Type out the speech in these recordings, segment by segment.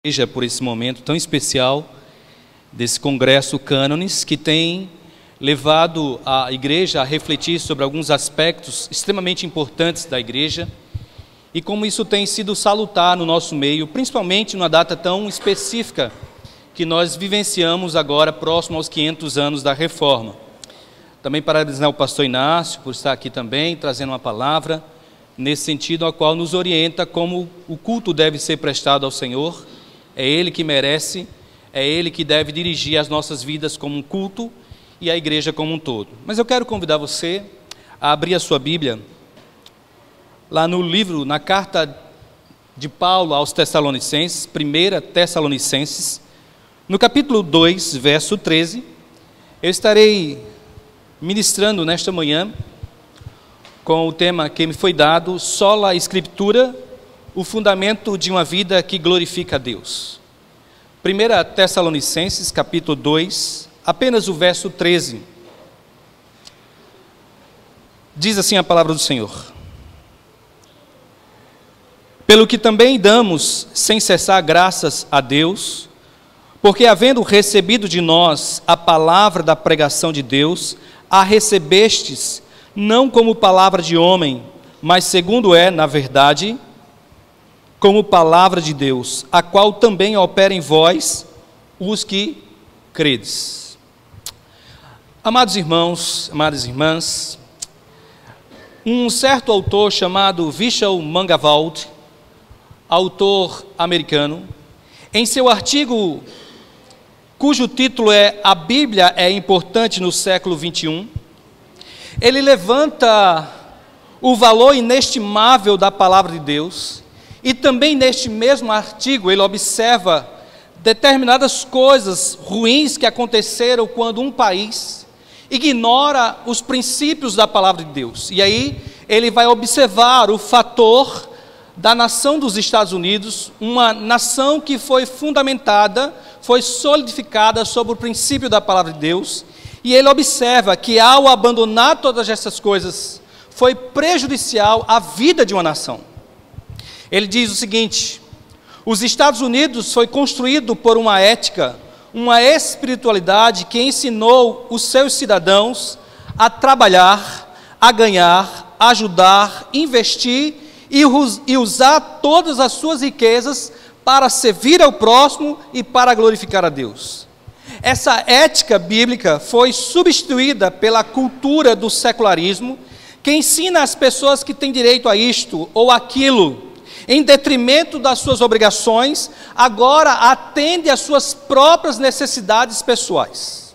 igreja por esse momento tão especial desse congresso Cânones, que tem levado a igreja a refletir sobre alguns aspectos extremamente importantes da igreja e como isso tem sido salutar no nosso meio, principalmente numa data tão específica que nós vivenciamos agora, próximo aos 500 anos da Reforma. Também parabenizar o pastor Inácio por estar aqui também, trazendo uma palavra nesse sentido, a qual nos orienta como o culto deve ser prestado ao Senhor. É Ele que merece, é Ele que deve dirigir as nossas vidas como um culto e a igreja como um todo. Mas eu quero convidar você a abrir a sua Bíblia, lá no livro, na carta de Paulo aos Tessalonicenses, 1 Tessalonicenses, no capítulo 2, verso 13, eu estarei ministrando nesta manhã com o tema que me foi dado, Sola Escritura, o fundamento de uma vida que glorifica a Deus. 1 Tessalonicenses, capítulo 2, apenas o verso 13. Diz assim a palavra do Senhor: pelo que também damos sem cessar graças a Deus, porque havendo recebido de nós a palavra da pregação de Deus, a recebestes, não como palavra de homem, mas segundo é, na verdade, como palavra de Deus, a qual também opera em vós, os que credes. Amados irmãos, amadas irmãs, um certo autor chamado Vishal Mangawald, autor americano, em seu artigo, cujo título é A Bíblia é Importante no Século XXI, ele levanta o valor inestimável da palavra de Deus e também neste mesmo artigo ele observa determinadas coisas ruins que aconteceram quando um país ignora os princípios da palavra de Deus. E aí ele vai observar o fator da nação dos Estados Unidos, uma nação que foi fundamentada, foi solidificada sobre o princípio da palavra de Deus, e ele observa que ao abandonar todas essas coisas, foi prejudicial à vida de uma nação. Ele diz o seguinte: os Estados Unidos foi construído por uma ética, uma espiritualidade que ensinou os seus cidadãos a trabalhar, a ganhar, ajudar, investir e usar todas as suas riquezas para servir ao próximo e para glorificar a Deus. Essa ética bíblica foi substituída pela cultura do secularismo, que ensina às pessoas que têm direito a isto ou aquilo, em detrimento das suas obrigações, agora atende às suas próprias necessidades pessoais.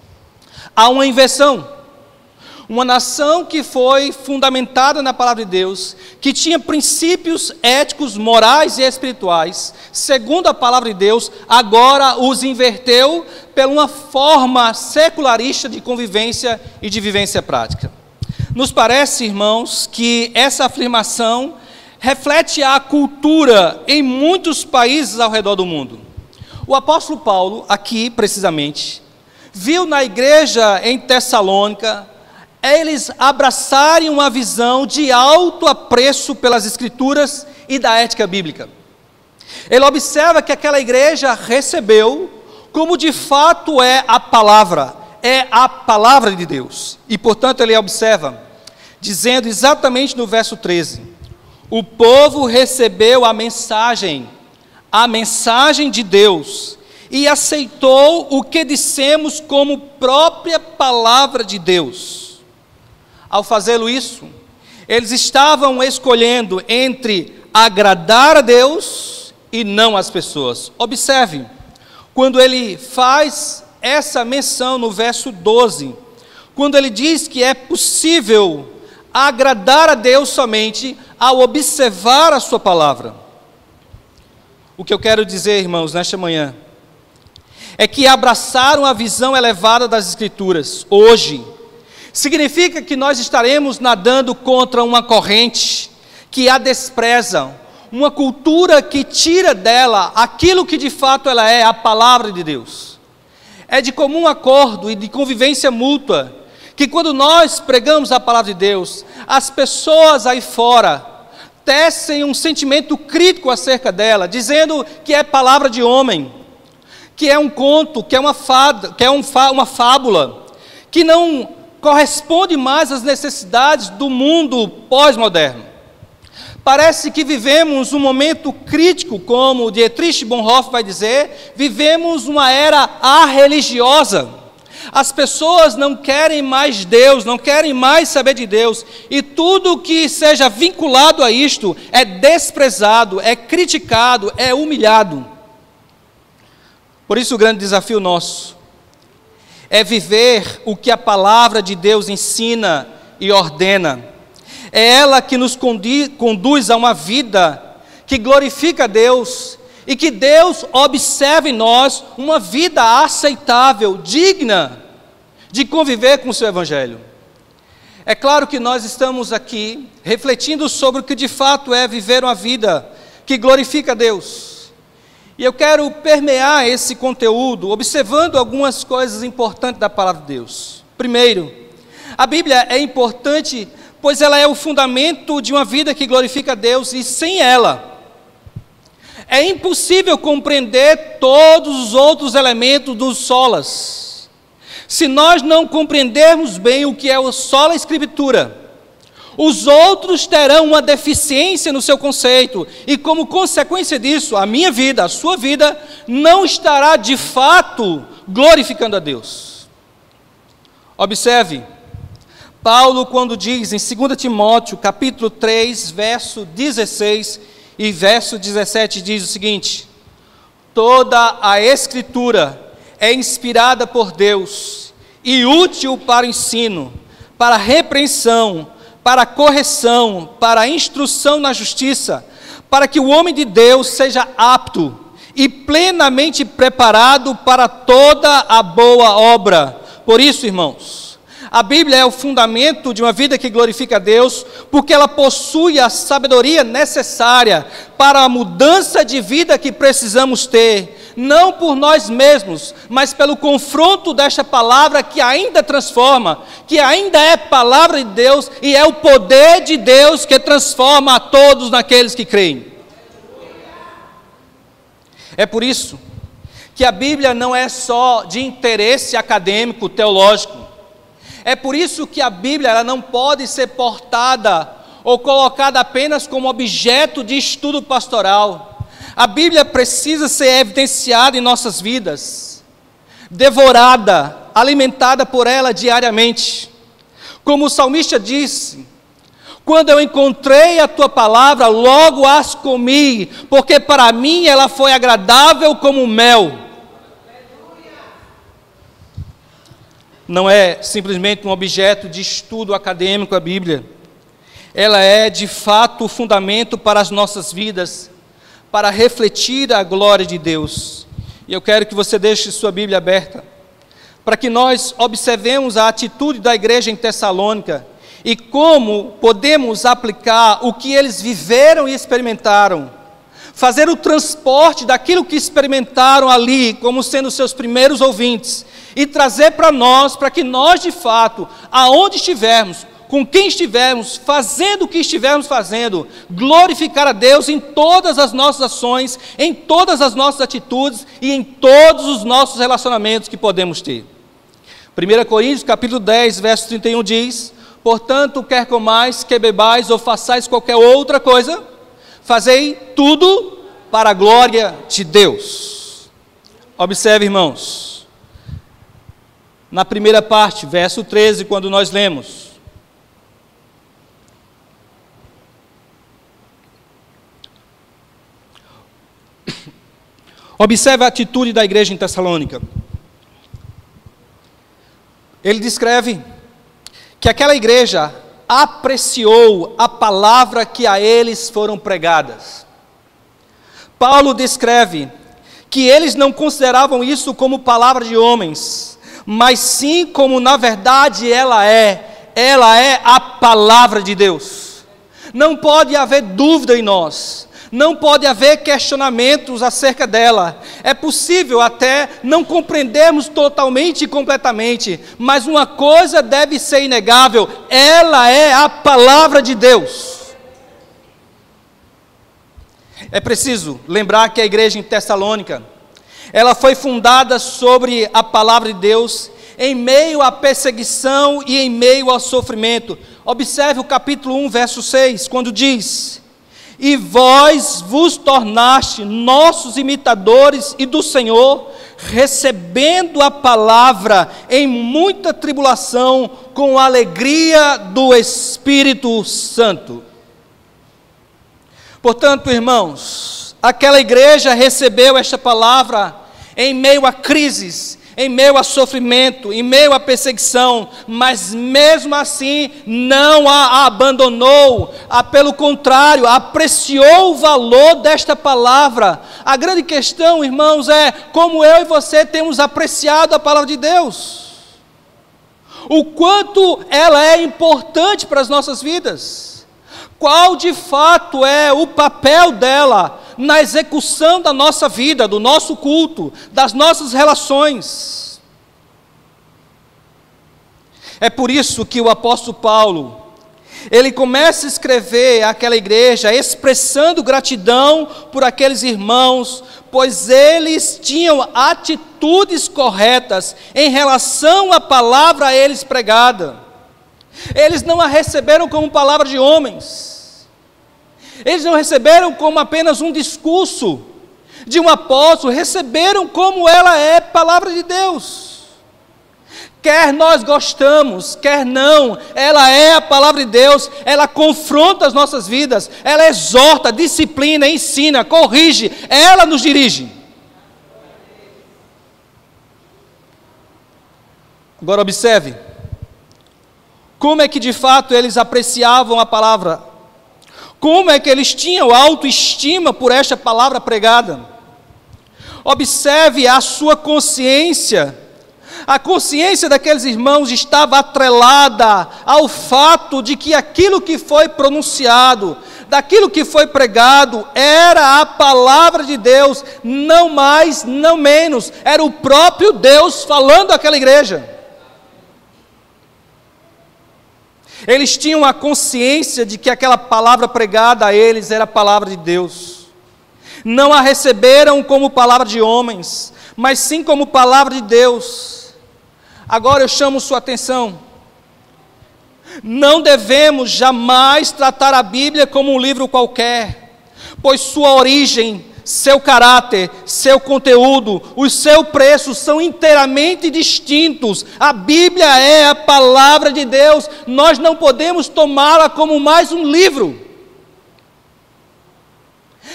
Há uma inversão. Uma nação que foi fundamentada na palavra de Deus, que tinha princípios éticos, morais e espirituais, segundo a palavra de Deus, agora os inverteu por uma forma secularista de convivência e de vivência prática. Nos parece, irmãos, que essa afirmação reflete a cultura em muitos países ao redor do mundo. O apóstolo Paulo, aqui precisamente, viu na igreja em Tessalônica eles abraçarem uma visão de alto apreço pelas Escrituras e da ética bíblica. Ele observa que aquela igreja recebeu como de fato é a palavra de Deus. E portanto ele observa, dizendo exatamente no verso 13, o povo recebeu a mensagem de Deus, e aceitou o que dissemos como própria palavra de Deus. Ao fazê-lo isso, eles estavam escolhendo entre agradar a Deus e não as pessoas. Observe, quando ele faz essa menção no verso 12, quando ele diz que é possível agradar a Deus somente ao observar a sua palavra. O que eu quero dizer, irmãos, nesta manhã, é que abraçaram a visão elevada das Escrituras hoje significa que nós estaremos nadando contra uma corrente que a despreza, uma cultura que tira dela aquilo que de fato ela é, a palavra de Deus. É de comum acordo e de convivência mútua que quando nós pregamos a palavra de Deus, as pessoas aí fora tecem um sentimento crítico acerca dela, dizendo que é palavra de homem, que é um conto, que é uma fábula, que não corresponde mais às necessidades do mundo pós-moderno. Parece que vivemos um momento crítico, como Dietrich Bonhoeffer vai dizer, vivemos uma era arreligiosa. As pessoas não querem mais Deus, não querem mais saber de Deus, e tudo que seja vinculado a isto é desprezado, é criticado, é humilhado. Por isso o grande desafio nosso é viver o que a palavra de Deus ensina e ordena. É ela que nos conduz a uma vida que glorifica a Deus e que Deus observe em nós uma vida aceitável, digna de conviver com o seu Evangelho. É claro que nós estamos aqui refletindo sobre o que de fato é viver uma vida que glorifica a Deus. E eu quero permear esse conteúdo observando algumas coisas importantes da palavra de Deus. Primeiro, a Bíblia é importante pois ela é o fundamento de uma vida que glorifica a Deus, e sem ela é impossível compreender todos os outros elementos dos solas. Se nós não compreendermos bem o que é o sola escritura, os outros terão uma deficiência no seu conceito, e como consequência disso, a minha vida, a sua vida, não estará de fato glorificando a Deus. Observe, Paulo, quando diz em 2 Timóteo, capítulo 3, verso 16 e verso 17, diz o seguinte: toda a Escritura é inspirada por Deus e útil para o ensino, para a repreensão, para a correção, para a instrução na justiça, para que o homem de Deus seja apto e plenamente preparado para toda a boa obra. Por isso, irmãos, a Bíblia é o fundamento de uma vida que glorifica a Deus, porque ela possui a sabedoria necessária para a mudança de vida que precisamos ter, não por nós mesmos, mas pelo confronto desta palavra que ainda transforma, que ainda é palavra de Deus, e é o poder de Deus que transforma a todos naqueles que creem. É por isso que a Bíblia não é só de interesse acadêmico, teológico. É por isso que a Bíblia ela não pode ser portada ou colocada apenas como objeto de estudo pastoral. A Bíblia precisa ser evidenciada em nossas vidas, devorada, alimentada por ela diariamente. Como o salmista disse: quando eu encontrei a tua palavra, logo as comi, porque para mim ela foi agradável como mel. Não é simplesmente um objeto de estudo acadêmico a Bíblia. Ela é de fato o fundamento para as nossas vidas, para refletir a glória de Deus. E eu quero que você deixe sua Bíblia aberta, para que nós observemos a atitude da igreja em Tessalônica e como podemos aplicar o que eles viveram e experimentaram, fazer o transporte daquilo que experimentaram ali, como sendo seus primeiros ouvintes, e trazer para nós, para que nós de fato, aonde estivermos, com quem estivermos, fazendo o que estivermos fazendo, glorificar a Deus em todas as nossas ações, em todas as nossas atitudes e em todos os nossos relacionamentos que podemos ter. 1 Coríntios capítulo 10, verso 31 diz: portanto, quer comais, quer bebais ou façais qualquer outra coisa, fazei tudo para a glória de Deus. Observe, irmãos, na primeira parte, verso 13, quando nós lemos: observe a atitude da igreja em Tessalônica. Ele descreve que aquela igreja apreciou a palavra que a eles foram pregadas. Paulo descreve que eles não consideravam isso como palavra de homens, mas sim como na verdade ela é a palavra de Deus. Não pode haver dúvida em nós, não pode haver questionamentos acerca dela. É possível até não compreendermos totalmente e completamente, mas uma coisa deve ser inegável: ela é a palavra de Deus. É preciso lembrar que a igreja em Tessalônica, ela foi fundada sobre a palavra de Deus, em meio à perseguição e em meio ao sofrimento. Observe o capítulo 1, verso 6, quando diz: e vós vos tornaste nossos imitadores e do Senhor, recebendo a palavra em muita tribulação, com a alegria do Espírito Santo. Portanto, irmãos, aquela igreja recebeu esta palavra em meio a crises, em meio a sofrimento, em meio a perseguição, mas mesmo assim não a abandonou, pelo contrário, apreciou o valor desta palavra. A grande questão, irmãos, é como eu e você temos apreciado a palavra de Deus, o quanto ela é importante para as nossas vidas, qual de fato é o papel dela na execução da nossa vida, do nosso culto, das nossas relações. É por isso que o apóstolo Paulo, ele começa a escrever àquela igreja, expressando gratidão por aqueles irmãos, pois eles tinham atitudes corretas em relação à palavra a eles pregada. Eles não a receberam como palavra de homens, eles não receberam como apenas um discurso de um apóstolo, receberam como ela é palavra de Deus. Quer nós gostamos, quer não, ela é a palavra de Deus, ela confronta as nossas vidas, ela exorta, disciplina, ensina, corrige, ela nos dirige. Agora observe, como é que de fato eles apreciavam a palavra? Como é que eles tinham autoestima por esta palavra pregada? Observe a sua consciência. A consciência daqueles irmãos estava atrelada ao fato de que aquilo que foi pronunciado, daquilo que foi pregado, era a palavra de Deus, não mais, não menos, era o próprio Deus falando àquela igreja. Eles tinham a consciência de que aquela palavra pregada a eles era a palavra de Deus. Não a receberam como palavra de homens, mas sim como palavra de Deus. Agora eu chamo sua atenção. Não devemos jamais tratar a Bíblia como um livro qualquer, pois sua origem, seu caráter, seu conteúdo, o seu preço são inteiramente distintos. A Bíblia é a palavra de Deus, nós não podemos tomá-la como mais um livro.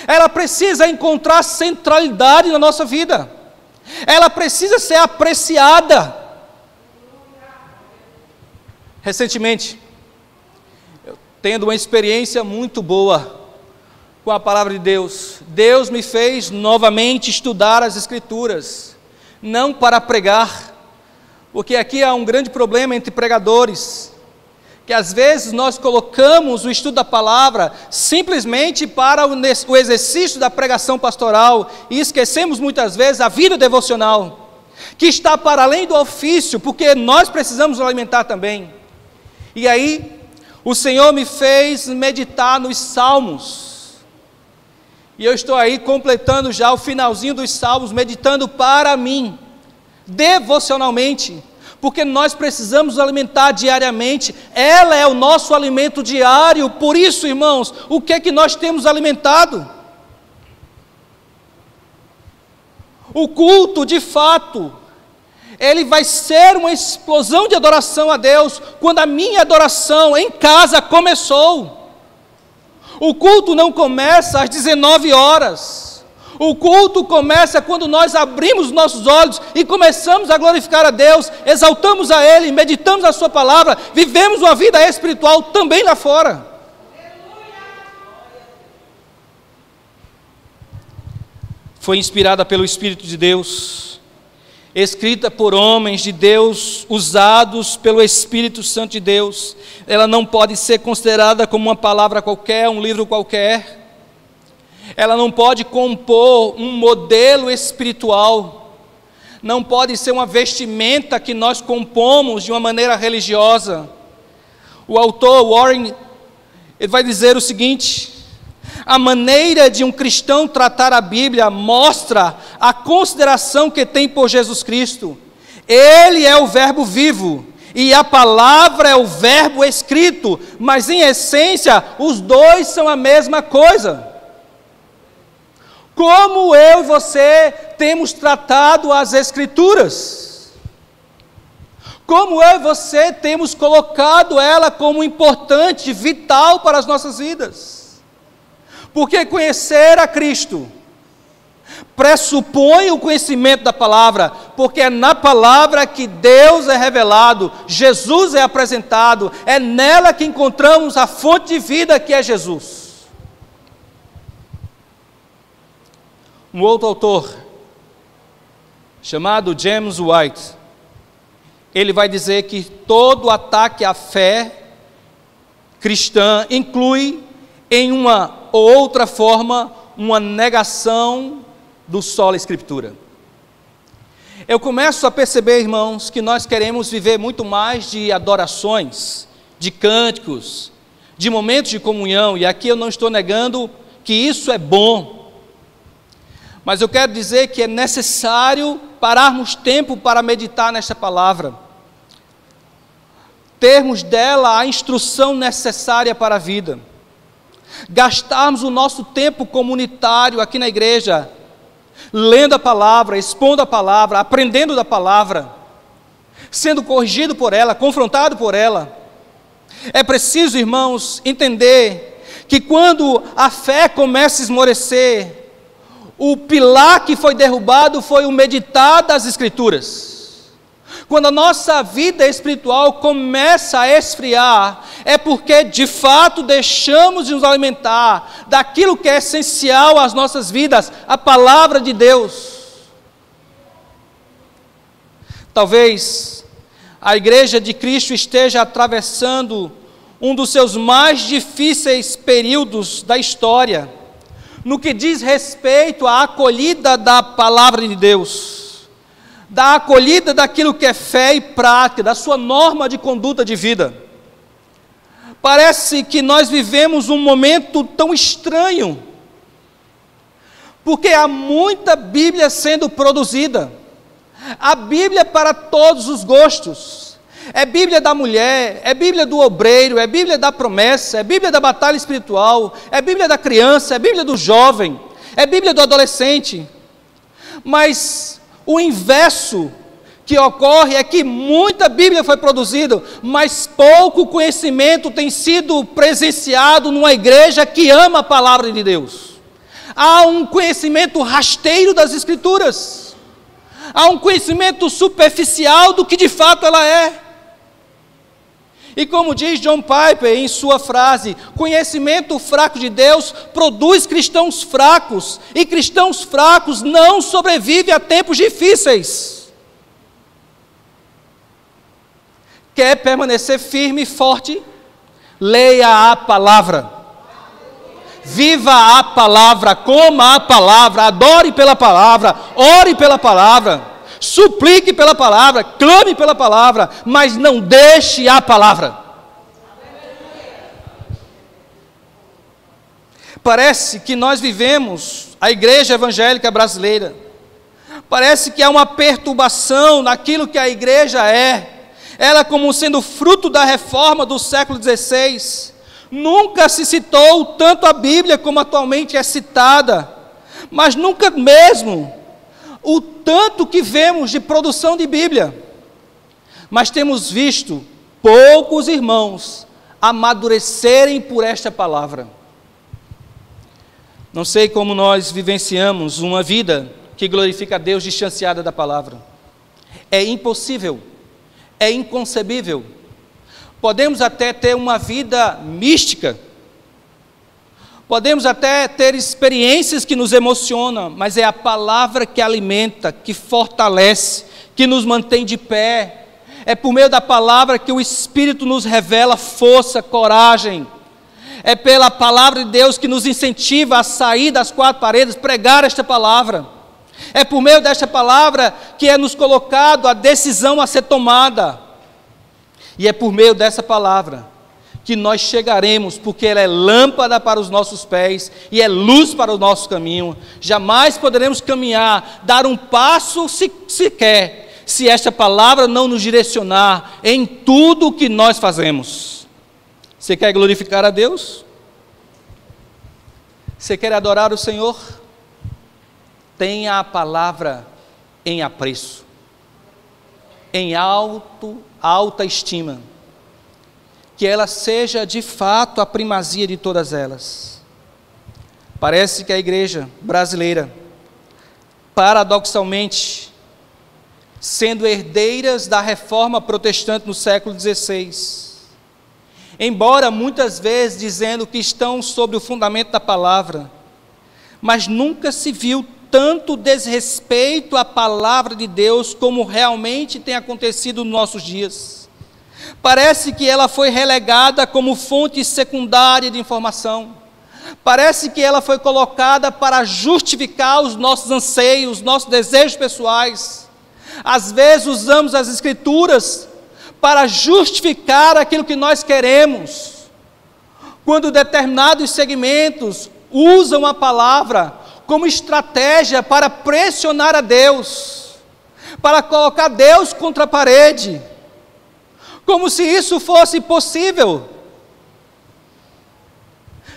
Ela precisa encontrar centralidade na nossa vida, ela precisa ser apreciada. Recentemente, eu tendo uma experiência muito boa com a palavra de Deus, Deus me fez novamente estudar as Escrituras, não para pregar, porque aqui há um grande problema entre pregadores, que às vezes nós colocamos o estudo da palavra simplesmente para o exercício da pregação pastoral, e esquecemos muitas vezes a vida devocional, que está para além do ofício, porque nós precisamos nos alimentar também. E aí, o Senhor me fez meditar nos Salmos, e eu estou aí completando já o finalzinho dos Salmos, meditando para mim, devocionalmente, porque nós precisamos nos alimentar diariamente, ela é o nosso alimento diário. Por isso, irmãos, o que é que nós temos alimentado? O culto, de fato, ele vai ser uma explosão de adoração a Deus, quando a minha adoração em casa começou. O culto não começa às 19 horas, o culto começa quando nós abrimos nossos olhos e começamos a glorificar a Deus, exaltamos a Ele, meditamos a Sua palavra, vivemos uma vida espiritual também lá fora. Foi inspirada pelo Espírito de Deus, escrita por homens de Deus, usados pelo Espírito Santo de Deus. Ela não pode ser considerada como uma palavra qualquer, um livro qualquer. Ela não pode compor um modelo espiritual, não pode ser uma vestimenta que nós compomos de uma maneira religiosa. O autor Warren, ele vai dizer o seguinte: A maneira de um cristão tratar a Bíblia mostra a consideração que tem por Jesus Cristo. Ele é o verbo vivo e a palavra é o verbo escrito, mas em essência os dois são a mesma coisa. Como eu e você temos tratado as Escrituras? Como eu e você temos colocado ela como importante, vital para as nossas vidas? Porque conhecer a Cristo pressupõe o conhecimento da palavra, porque é na palavra que Deus é revelado, Jesus é apresentado, é nela que encontramos a fonte de vida que é Jesus. Um outro autor, chamado James White, ele vai dizer que todo ataque à fé cristã inclui, em uma ou outra forma, uma negação do sola Escritura. Eu começo a perceber, irmãos, que nós queremos viver muito mais de adorações, de cânticos, de momentos de comunhão, e aqui eu não estou negando que isso é bom, mas eu quero dizer que é necessário pararmos tempo para meditar nesta palavra, termos dela a instrução necessária para a vida, gastarmos o nosso tempo comunitário aqui na igreja, lendo a palavra, expondo a palavra, aprendendo da palavra, sendo corrigido por ela, confrontado por ela. É preciso, irmãos, entender que quando a fé começa a esmorecer, o pilar que foi derrubado foi o meditar das Escrituras. Quando a nossa vida espiritual começa a esfriar, é porque de fato deixamos de nos alimentar daquilo que é essencial às nossas vidas, a palavra de Deus. Talvez a Igreja de Cristo esteja atravessando um dos seus mais difíceis períodos da história, no que diz respeito à acolhida da palavra de Deus, da acolhida daquilo que é fé e prática, da sua norma de conduta de vida. Parece que nós vivemos um momento tão estranho, porque há muita Bíblia sendo produzida, a Bíblia para todos os gostos, é Bíblia da mulher, é Bíblia do obreiro, é Bíblia da promessa, é Bíblia da batalha espiritual, é Bíblia da criança, é Bíblia do jovem, é Bíblia do adolescente, mas o inverso que ocorre é que muita Bíblia foi produzida, mas pouco conhecimento tem sido presenciado numa igreja que ama a palavra de Deus. Há um conhecimento rasteiro das Escrituras, há um conhecimento superficial do que de fato ela é. E como diz John Piper em sua frase, conhecimento fraco de Deus produz cristãos fracos, e cristãos fracos não sobrevivem a tempos difíceis. Quer permanecer firme e forte? Leia a palavra. Viva a palavra, coma a palavra, adore pela palavra, ore pela palavra, suplique pela palavra, clame pela palavra, mas não deixe a palavra. Parece que nós vivemos, a igreja evangélica brasileira, parece que há uma perturbação naquilo que a igreja é, ela como sendo fruto da reforma do século XVI, nunca se citou tanto a Bíblia como atualmente é citada, mas nunca mesmo o tanto que vemos de produção de Bíblia, mas temos visto poucos irmãos amadurecerem por esta palavra. Não sei como nós vivenciamos uma vida que glorifica a Deus distanciada da palavra. É impossível, é inconcebível. Podemos até ter uma vida mística, podemos até ter experiências que nos emocionam, mas é a palavra que alimenta, que fortalece, que nos mantém de pé. É por meio da palavra que o Espírito nos revela força, coragem. É pela palavra de Deus que nos incentiva a sair das quatro paredes, pregar esta palavra. É por meio desta palavra que é nos colocado a decisão a ser tomada. E é por meio dessa palavra que nós chegaremos, porque ela é lâmpada para os nossos pés e é luz para o nosso caminho. Jamais poderemos caminhar, dar um passo sequer, se esta palavra não nos direcionar em tudo o que nós fazemos. Você quer glorificar a Deus? Você quer adorar o Senhor? Tenha a palavra em apreço, em alta estima, que ela seja de fato a primazia de todas elas. Parece que a igreja brasileira, paradoxalmente, sendo herdeiras da reforma protestante no século XVI, embora muitas vezes dizendo que estão sobre o fundamento da palavra, mas nunca se viu tanto desrespeito à palavra de Deus como realmente tem acontecido nos nossos dias. Parece que ela foi relegada como fonte secundária de informação. Parece que ela foi colocada para justificar os nossos anseios, nossos desejos pessoais. Às vezes usamos as Escrituras para justificar aquilo que nós queremos. Quando determinados segmentos usam a palavra como estratégia para pressionar a Deus, para colocar Deus contra a parede, como se isso fosse possível.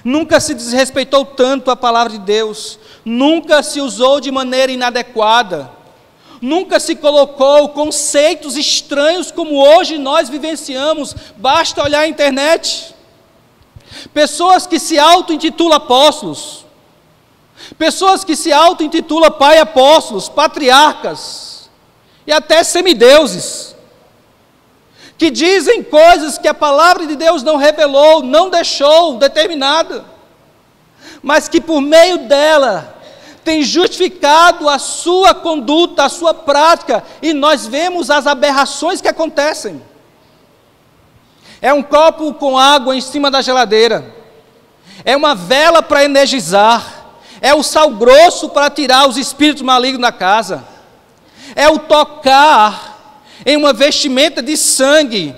Nunca se desrespeitou tanto a palavra de Deus, nunca se usou de maneira inadequada, nunca se colocou conceitos estranhos como hoje nós vivenciamos. Basta olhar a internet. Pessoas que se auto-intitulam apóstolos, pessoas que se auto-intitulam pai apóstolos, patriarcas e até semideuses, que dizem coisas que a palavra de Deus não revelou, não deixou determinada, mas que por meio dela tem justificado a sua conduta, a sua prática, e nós vemos as aberrações que acontecem. É um copo com água em cima da geladeira, é uma vela para energizar, é o sal grosso para tirar os espíritos malignos da casa, é o tocar em uma vestimenta de sangue.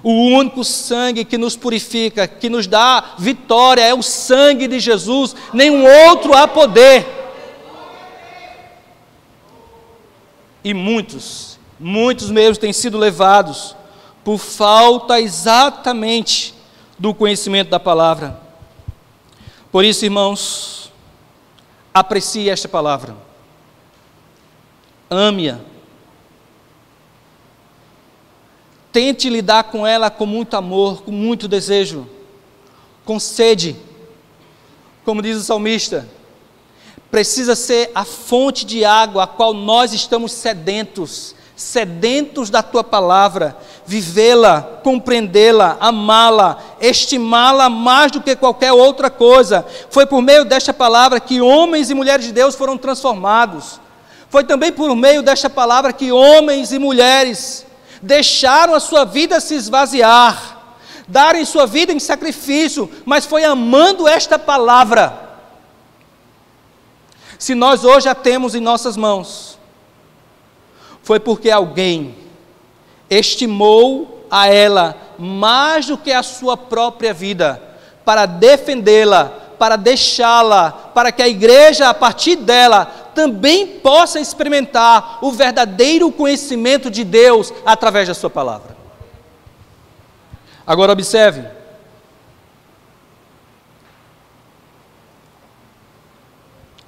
O único sangue que nos purifica, que nos dá vitória, é o sangue de Jesus, nenhum outro há poder. E muitos mesmo têm sido levados por falta exatamente do conhecimento da palavra. Por isso, irmãos, aprecie esta palavra, ame-a, tente lidar com ela com muito amor, com muito desejo, com sede. Como diz o salmista, precisa ser a fonte de água a qual nós estamos sedentos da tua palavra, vivê-la, compreendê-la, amá-la, estimá-la mais do que qualquer outra coisa. Foi por meio desta palavra que homens e mulheres de Deus foram transformados. Foi também por meio desta palavra que homens e mulheres deixaram a sua vida se esvaziar, darem sua vida em sacrifício, mas foi amando esta palavra. Se nós hoje a temos em nossas mãos, foi porque alguém estimou a ela mais do que a sua própria vida, para defendê-la, para deixá-la, para que a igreja, a partir dela, também possa experimentar o verdadeiro conhecimento de Deus através da sua palavra. Agora observe,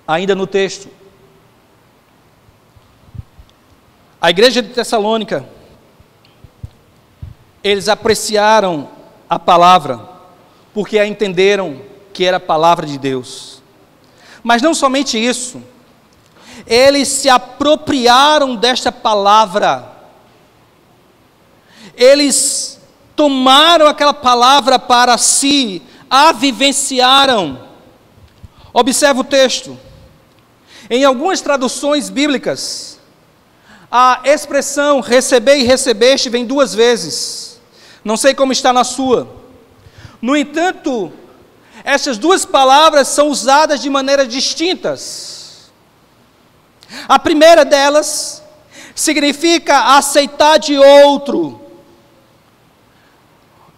ainda no texto, a igreja de Tessalônica, eles apreciaram a palavra, porque a entenderam que era a palavra de Deus. Mas não somente isso, eles se apropriaram desta palavra, eles tomaram aquela palavra para si, a vivenciaram. Observe o texto. Em algumas traduções bíblicas, a expressão receber e recebeste vem duas vezes. Não sei como está na sua. No entanto, essas duas palavras são usadas de maneiras distintas. A primeira delas significa aceitar de outro.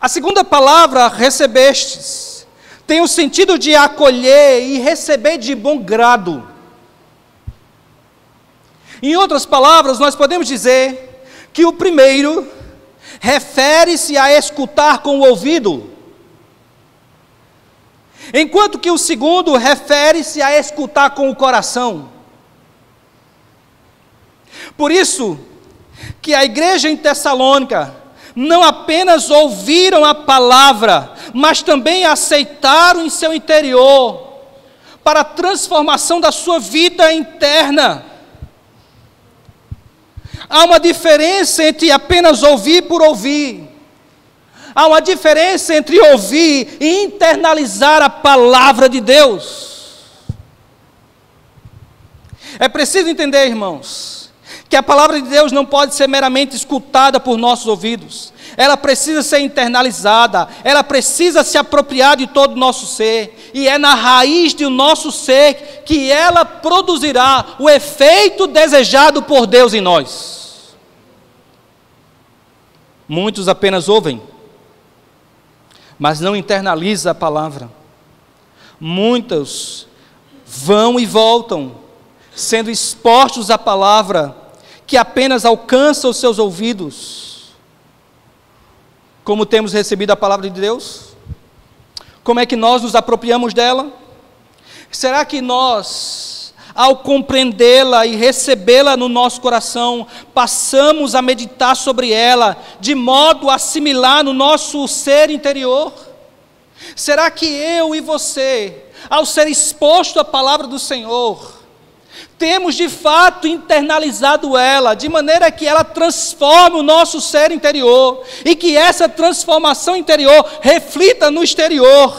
A segunda palavra, recebestes, tem o sentido de acolher e receber de bom grado. Em outras palavras, nós podemos dizer que o primeiro refere-se a escutar com o ouvido, enquanto que o segundo refere-se a escutar com o coração. Por isso que a igreja em Tessalônica não apenas ouviram a palavra, mas também a aceitaram em seu interior, para a transformação da sua vida interna. Há uma diferença entre apenas ouvir por ouvir. Há uma diferença entre ouvir e internalizar a palavra de Deus. É preciso entender, irmãos, que a palavra de Deus não pode ser meramente escutada por nossos ouvidos. Ela precisa ser internalizada, ela precisa se apropriar de todo o nosso ser, e é na raiz do nosso ser que ela produzirá o efeito desejado por Deus em nós. Muitos apenas ouvem, mas não internalizam a palavra. Muitos vão e voltam, sendo expostos à palavra, que apenas alcança os seus ouvidos. Como temos recebido a palavra de Deus? Como é que nós nos apropriamos dela? Será que nós, ao compreendê-la e recebê-la no nosso coração, passamos a meditar sobre ela, de modo a assimilar no nosso ser interior? Será que eu e você, ao ser exposto à palavra do Senhor, temos de fato internalizado ela, de maneira que ela transforme o nosso ser interior, e que essa transformação interior reflita no exterior?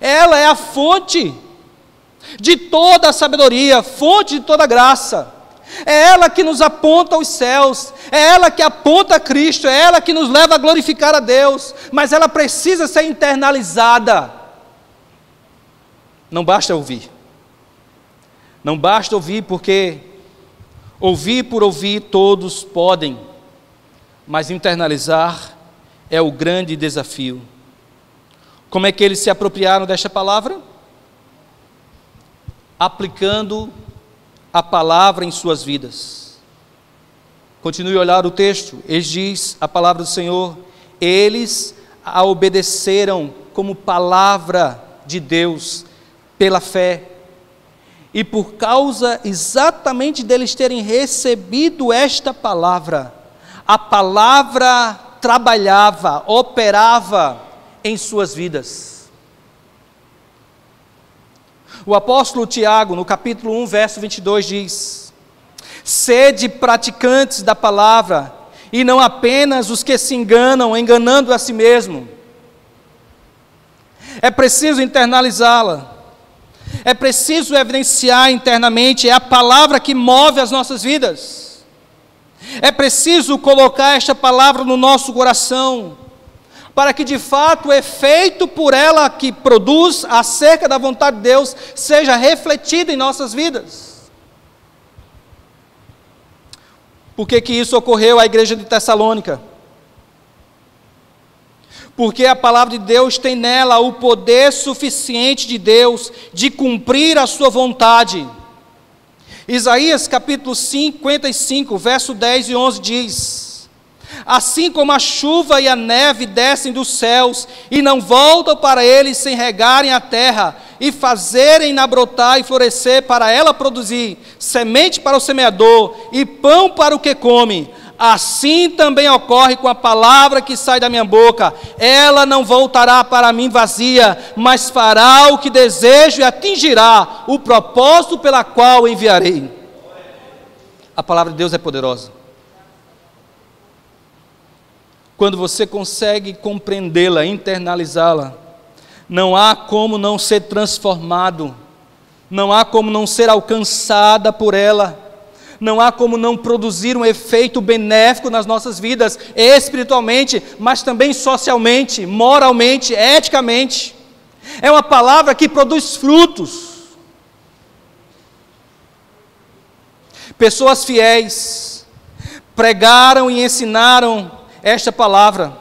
Ela é a fonte de toda a sabedoria, fonte de toda a graça. É ela que nos aponta aos céus, é ela que aponta a Cristo, é ela que nos leva a glorificar a Deus, mas ela precisa ser internalizada. Não basta ouvir. Não basta ouvir, porque ouvir por ouvir todos podem, mas internalizar é o grande desafio. Como é que eles se apropriaram desta palavra? Aplicando a palavra em suas vidas. Continue a olhar o texto. Ele diz, a palavra do Senhor, eles a obedeceram como palavra de Deus pela fé. E por causa exatamente deles terem recebido esta palavra, a palavra trabalhava, operava em suas vidas. O apóstolo Tiago, no capítulo 1, verso 22, diz: sede praticantes da palavra, e não apenas os que se enganam, enganando a si mesmo. É preciso internalizá-la. É preciso evidenciar internamente, é a palavra que move as nossas vidas. É preciso colocar esta palavra no nosso coração, para que de fato o efeito por ela que produz acerca da vontade de Deus seja refletido em nossas vidas. Por que isso ocorreu à igreja de Tessalônica? Porque a palavra de Deus tem nela o poder suficiente de Deus de cumprir a sua vontade. Isaías capítulo 55, verso 10 e 11 diz: assim como a chuva e a neve descem dos céus e não voltam para eles sem regarem a terra e fazerem-na brotar e florescer, para ela produzir semente para o semeador e pão para o que come, assim também ocorre com a palavra que sai da minha boca. Ela não voltará para mim vazia, mas fará o que desejo e atingirá o propósito pela qual enviarei. A palavra de Deus é poderosa. Quando você consegue compreendê-la, internalizá-la, não há como não ser transformado, não há como não ser alcançada por ela, não há como não produzir um efeito benéfico nas nossas vidas, espiritualmente, mas também socialmente, moralmente, eticamente. É uma palavra que produz frutos. Pessoas fiéis pregaram e ensinaram esta palavra.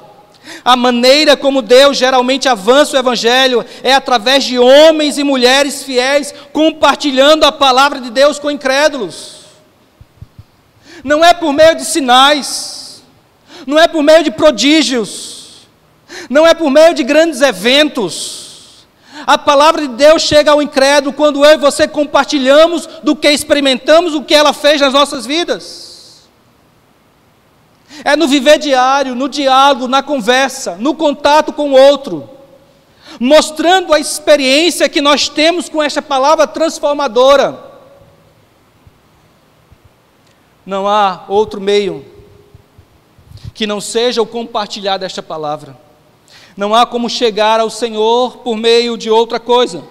A maneira como Deus geralmente avança o Evangelho é através de homens e mulheres fiéis compartilhando a palavra de Deus com incrédulos. Não é por meio de sinais, não é por meio de prodígios, não é por meio de grandes eventos. A palavra de Deus chega ao incrédulo quando eu e você compartilhamos do que experimentamos, o que ela fez nas nossas vidas. É no viver diário, no diálogo, na conversa, no contato com o outro, mostrando a experiência que nós temos com esta palavra transformadora. Não há outro meio que não seja o compartilhar desta palavra. Não há como chegar ao Senhor por meio de outra coisa.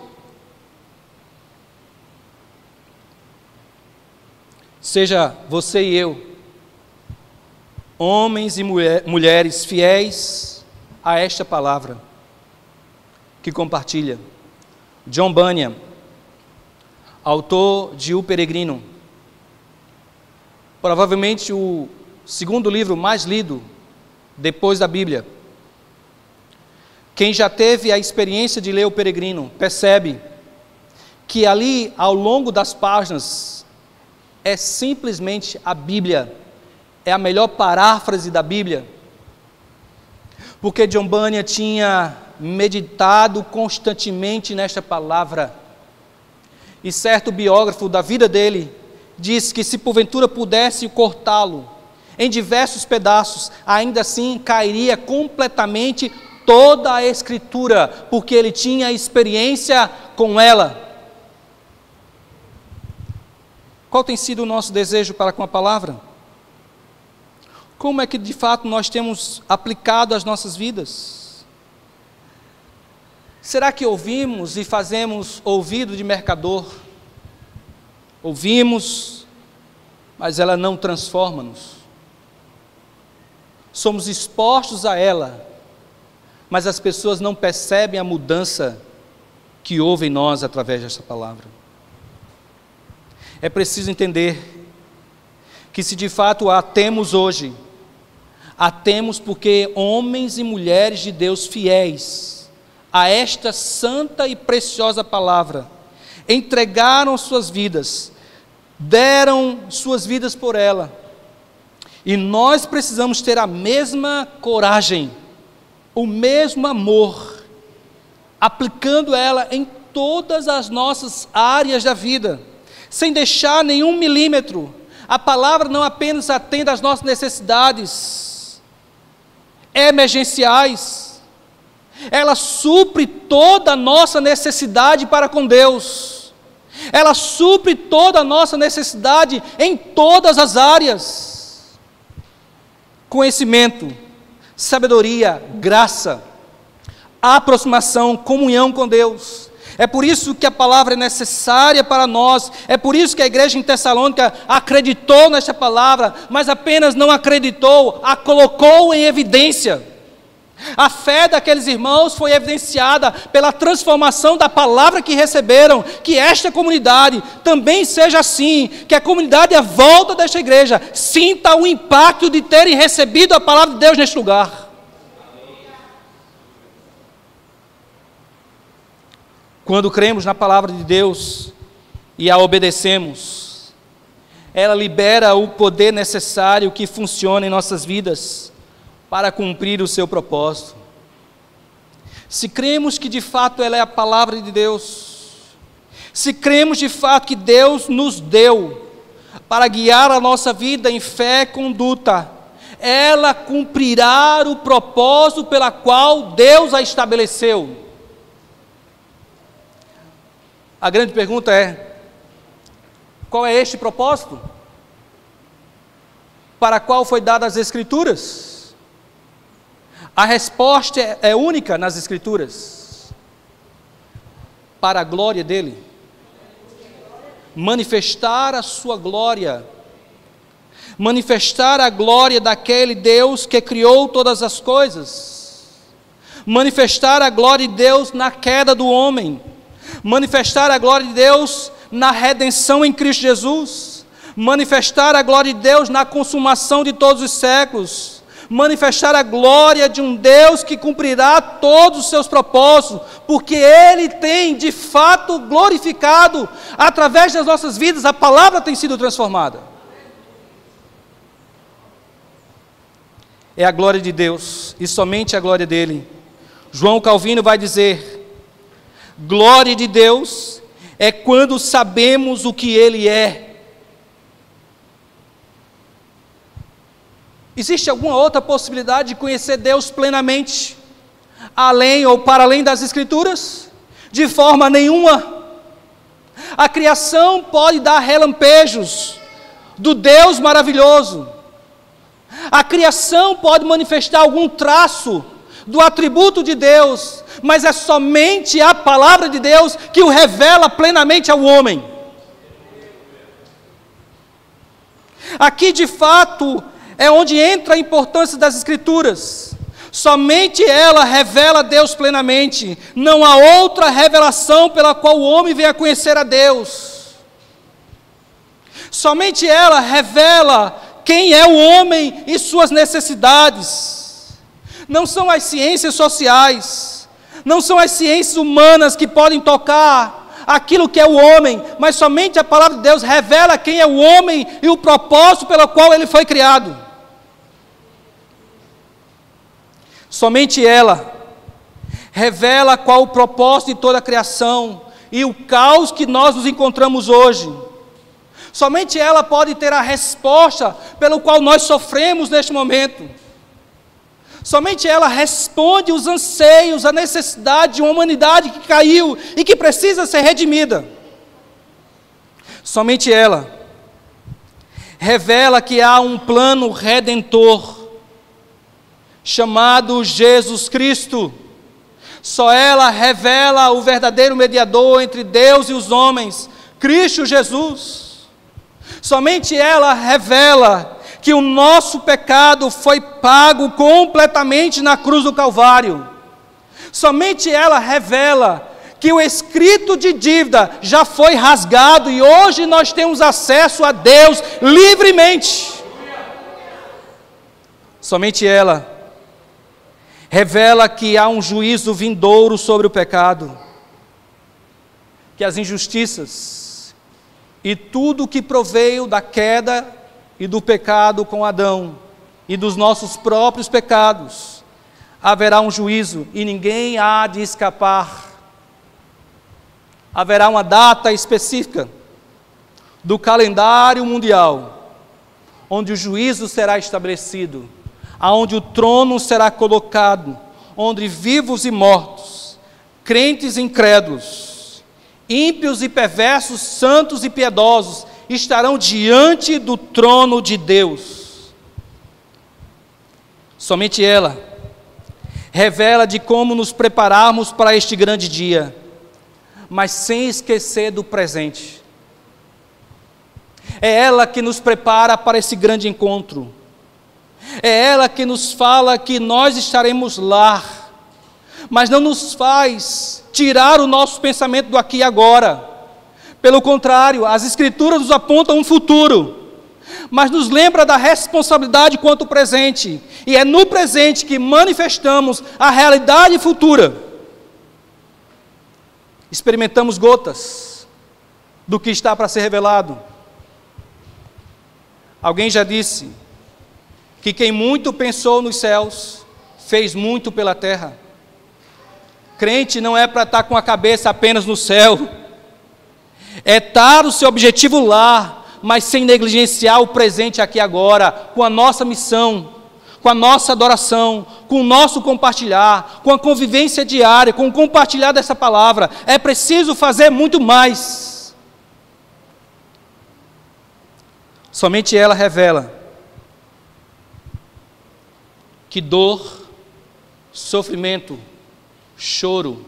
Seja você e eu, homens e mulheres fiéis a esta palavra, que compartilha. John Bunyan, autor de O Peregrino, provavelmente o segundo livro mais lido depois da Bíblia. Quem já teve a experiência de ler O Peregrino, percebe que ali, ao longo das páginas, é simplesmente a Bíblia, é a melhor paráfrase da Bíblia, porque John Bunyan tinha meditado constantemente nesta palavra, e certo biógrafo da vida dele disse que se porventura pudesse cortá-lo em diversos pedaços, ainda assim cairia completamente toda a Escritura, porque ele tinha experiência com ela. Qual tem sido o nosso desejo para com a palavra? Como é que de fato nós temos aplicado às nossas vidas? Será que ouvimos e fazemos ouvido de mercador? Ouvimos, mas ela não transforma-nos. Somos expostos a ela, mas as pessoas não percebem a mudança que houve em nós através dessa palavra. É preciso entender que se de fato a temos hoje, a temos porque homens e mulheres de Deus fiéis a esta santa e preciosa palavra entregaram suas vidas, deram suas vidas por ela. E nós precisamos ter a mesma coragem, o mesmo amor, aplicando ela em todas as nossas áreas da vida, sem deixar nenhum milímetro. A palavra não apenas atende às nossas necessidades emergenciais, ela supre toda a nossa necessidade para com Deus, ela supre toda a nossa necessidade em todas as áreas: conhecimento, sabedoria, graça, aproximação, comunhão com Deus. É por isso que a palavra é necessária para nós, é por isso que a igreja em Tessalônica acreditou nesta palavra, mas apenas não acreditou, a colocou em evidência. A fé daqueles irmãos foi evidenciada pela transformação da palavra que receberam. Que esta comunidade também seja assim, que a comunidade à volta desta igreja sinta o impacto de terem recebido a palavra de Deus neste lugar. Quando cremos na palavra de Deus e a obedecemos, ela libera o poder necessário que funciona em nossas vidas para cumprir o seu propósito. Se cremos que de fato ela é a palavra de Deus, se cremos de fato que Deus nos deu para guiar a nossa vida em fé e conduta, ela cumprirá o propósito pela qual Deus a estabeleceu. A grande pergunta é: qual é este propósito? Para qual foi dadas as Escrituras? A resposta é única nas Escrituras: para a glória dele, manifestar a sua glória, manifestar a glória daquele Deus que criou todas as coisas, manifestar a glória de Deus na queda do homem, manifestar a glória de Deus na redenção em Cristo Jesus, manifestar a glória de Deus na consumação de todos os séculos, manifestar a glória de um Deus que cumprirá todos os seus propósitos, porque Ele tem de fato glorificado através das nossas vidas, a palavra tem sido transformada. É a glória de Deus, e somente a glória dEle. João Calvino vai dizer: glória de Deus é quando sabemos o que Ele é. Existe alguma outra possibilidade de conhecer Deus plenamente, além ou para além das Escrituras? De forma nenhuma. A criação pode dar relampejos do Deus maravilhoso. A criação pode manifestar algum traço do atributo de Deus, mas é somente a palavra de Deus que o revela plenamente ao homem. Aqui, de fato, é onde entra a importância das Escrituras. Somente ela revela Deus plenamente. Não há outra revelação pela qual o homem venha conhecer a Deus. Somente ela revela quem é o homem e suas necessidades. Não são as ciências sociais, não são as ciências humanas que podem tocar aquilo que é o homem, mas somente a palavra de Deus revela quem é o homem e o propósito pelo qual ele foi criado. Somente ela revela qual o propósito de toda a criação e o caos que nós nos encontramos hoje. Somente ela pode ter a resposta pelo qual nós sofremos neste momento. Somente ela responde os anseios, a necessidade de uma humanidade que caiu e que precisa ser redimida. Somente ela revela que há um plano redentor chamado Jesus Cristo. Só ela revela o verdadeiro mediador entre Deus e os homens, Cristo Jesus. Somente ela revela que o nosso pecado foi pago completamente na cruz do Calvário. Somente ela revela que o escrito de dívida já foi rasgado e hoje nós temos acesso a Deus livremente. Somente ela revela que há um juízo vindouro sobre o pecado, que as injustiças e tudo que proveio da queda e do pecado com Adão e dos nossos próprios pecados, haverá um juízo e ninguém há de escapar. Haverá uma data específica do calendário mundial, onde o juízo será estabelecido, aonde o trono será colocado, onde vivos e mortos, crentes e incrédulos, ímpios e perversos, santos e piedosos, estarão diante do trono de Deus. Somente ela revela de como nos prepararmos para este grande dia, mas sem esquecer do presente. É ela que nos prepara para esse grande encontro. É ela que nos fala que nós estaremos lá, mas não nos faz tirar o nosso pensamento do aqui e agora. Pelo contrário, as Escrituras nos apontam um futuro, mas nos lembra da responsabilidade quanto ao presente, e é no presente que manifestamos a realidade futura. Experimentamos gotas do que está para ser revelado. Alguém já disse que quem muito pensou nos céus, fez muito pela terra. Crente não é para estar com a cabeça apenas no céu, é estar o seu objetivo lá, mas sem negligenciar o presente aqui e agora, com a nossa missão, com a nossa adoração, com o nosso compartilhar, com a convivência diária, com o compartilhar dessa palavra. É preciso fazer muito mais. Somente ela revela que dor, sofrimento, choro,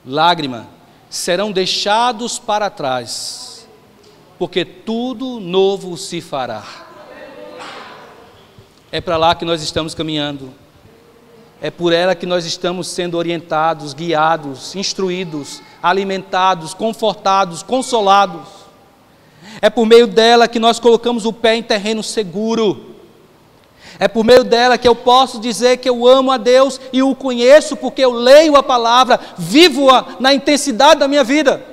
lágrima serão deixados para trás, porque tudo novo se fará. É para lá que nós estamos caminhando, é por ela que nós estamos sendo orientados, guiados, instruídos, alimentados, confortados, consolados. É por meio dela que nós colocamos o pé em terreno seguro. É por meio dela que eu posso dizer que eu amo a Deus e o conheço porque eu leio a palavra, vivo-a na intensidade da minha vida.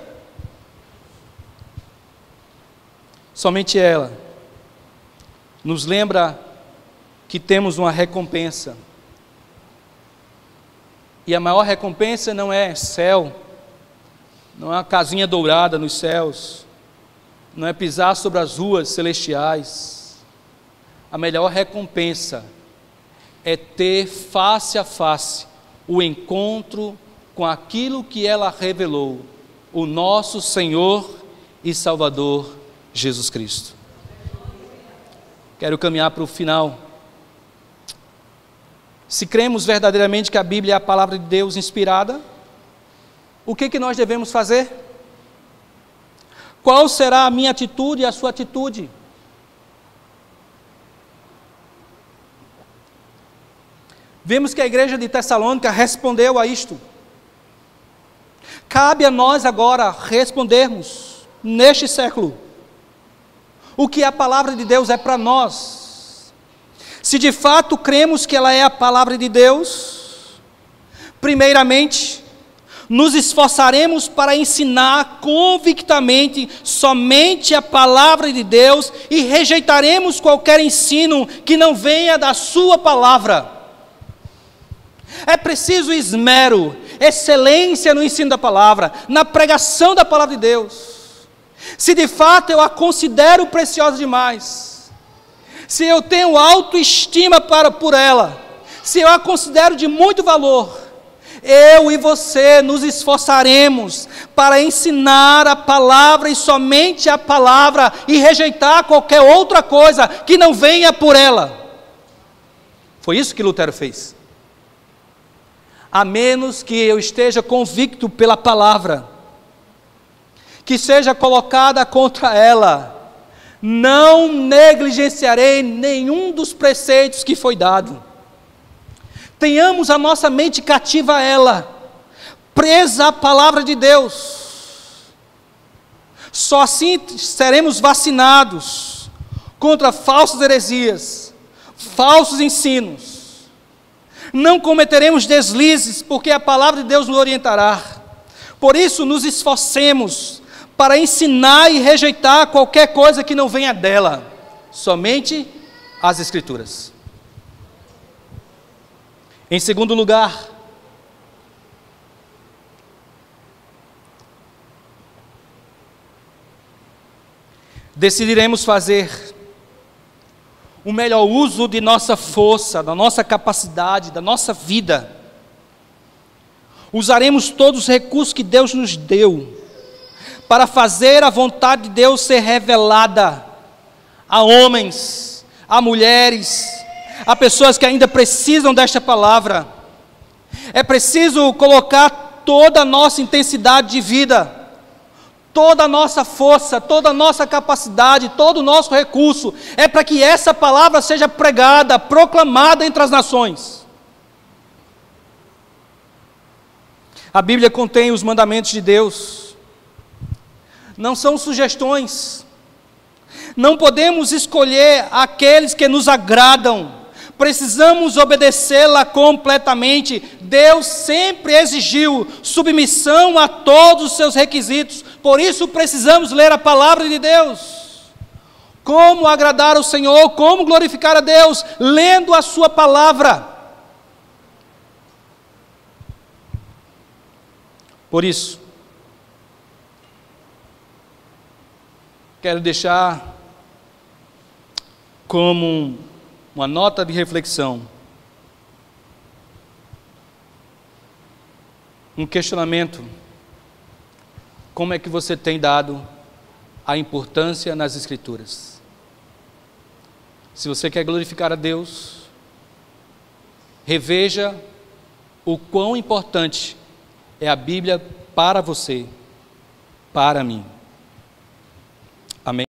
Somente ela nos lembra que temos uma recompensa. E a maior recompensa não é céu, não é uma casinha dourada nos céus, não é pisar sobre as ruas celestiais. A melhor recompensa é ter face a face o encontro com aquilo que ela revelou, o nosso Senhor e Salvador Jesus Cristo. Quero caminhar para o final. Se cremos verdadeiramente que a Bíblia é a palavra de Deus inspirada, o que nós devemos fazer? Qual será a minha atitude e a sua atitude? Vemos que a igreja de Tessalônica respondeu a isto. Cabe a nós agora respondermos, neste século, o que a palavra de Deus é para nós. Se de fato cremos que ela é a palavra de Deus, primeiramente, nos esforçaremos para ensinar convictamente somente a palavra de Deus e rejeitaremos qualquer ensino que não venha da sua palavra. É preciso esmero, excelência no ensino da palavra, na pregação da palavra de Deus. Se de fato eu a considero preciosa demais, se eu tenho autoestima por ela, se eu a considero de muito valor, eu e você nos esforçaremos para ensinar a palavra e somente a palavra e rejeitar qualquer outra coisa que não venha por ela. Foi isso que Lutero fez. A menos que eu esteja convicto pela palavra, que seja colocada contra ela, não negligenciarei nenhum dos preceitos que foi dado. Tenhamos a nossa mente cativa a ela, presa à palavra de Deus. Só assim seremos vacinados contra falsas heresias, falsos ensinos. Não cometeremos deslizes, porque a palavra de Deus nos orientará. Por isso, nos esforcemos para ensinar e rejeitar qualquer coisa que não venha dela, somente as Escrituras. Em segundo lugar, decidiremos fazer o melhor uso de nossa força, da nossa capacidade, da nossa vida. Usaremos todos os recursos que Deus nos deu para fazer a vontade de Deus ser revelada a homens, a mulheres, a pessoas que ainda precisam desta palavra. É preciso colocar toda a nossa intensidade de vida, toda a nossa força, toda a nossa capacidade, todo o nosso recurso, é para que essa palavra seja pregada, proclamada entre as nações. A Bíblia contém os mandamentos de Deus, não são sugestões, não podemos escolher aqueles que nos agradam, precisamos obedecê-la completamente. Deus sempre exigiu submissão a todos os seus requisitos, por isso precisamos ler a palavra de Deus. Como agradar ao Senhor, como glorificar a Deus? Lendo a sua palavra. Por isso, quero deixar como uma nota de reflexão, um questionamento: como é que você tem dado a importância nas Escrituras? Se você quer glorificar a Deus, reveja o quão importante é a Bíblia para você, para mim. Amém.